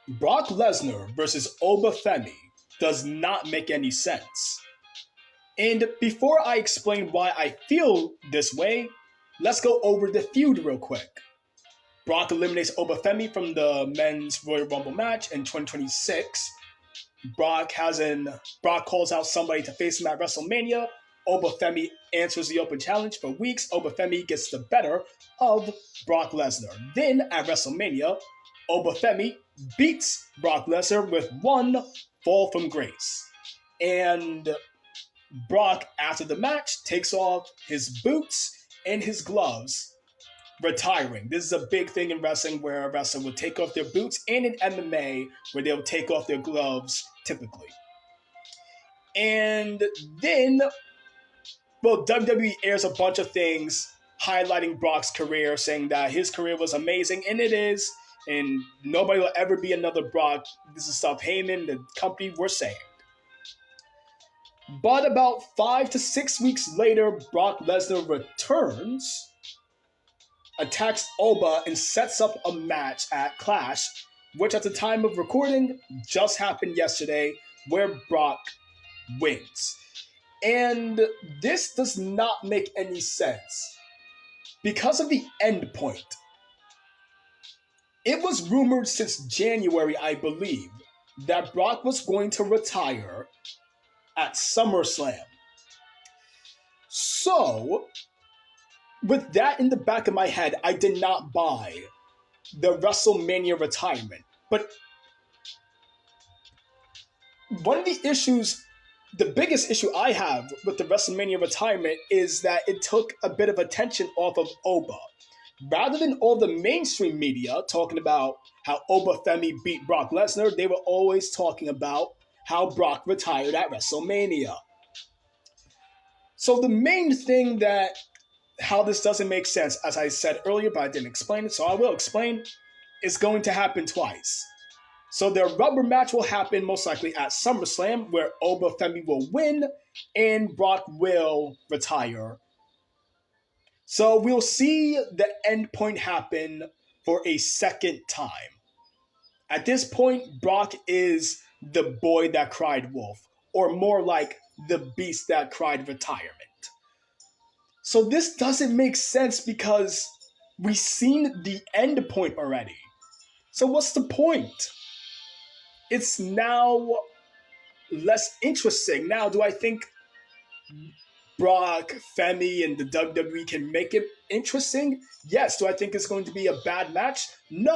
Brock Lesnar versus Oba Femi does not make any sense. And before I explain why I feel this way, let's go over the feud real quick. Brock eliminates Oba Femi from the men's Royal Rumble match in 2026. Brock calls out somebody to face him at WrestleMania. Oba Femi answers the open challenge for weeks. Oba Femi gets the better of Brock Lesnar. Then at WrestleMania, Oba Femi beats Brock Lesnar with one fall from grace. And Brock, after the match, takes off his boots and his gloves, retiring. This is a big thing in wrestling where a wrestler will take off their boots, and in MMA where they'll take off their gloves typically. And then, WWE airs a bunch of things highlighting Brock's career, saying that his career was amazing, and it is, and nobody will ever be another Brock. This is stuff Heyman, the company, were saying. But about 5 to 6 weeks later, Brock Lesnar returns, attacks Oba, and sets up a match at Clash, which at the time of recording just happened yesterday, where Brock wins. And this does not make any sense because of the end point. It was rumored since January, I believe, that Brock was going to retire at SummerSlam. So, with that in the back of my head, I did not buy the WrestleMania retirement. But one of the issues, the biggest issue I have with the WrestleMania retirement is that it took a bit of attention off of Oba. Rather than all the mainstream media talking about how Oba Femi beat Brock Lesnar, they were always talking about how Brock retired at WrestleMania. So the main thing how this doesn't make sense, as I said earlier, but I didn't explain it, so I will explain, is going to happen twice. So their rubber match will happen most likely at SummerSlam, where Oba Femi will win and Brock will retire. So we'll see the end point happen for a second time. At this point, Brock is the boy that cried wolf, or more like the beast that cried retirement. So this doesn't make sense because we've seen the end point already. So what's the point? It's now less interesting. Now, do I think Brock, Femi, and the WWE can make it interesting? Yes. Do I think it's going to be a bad match? No.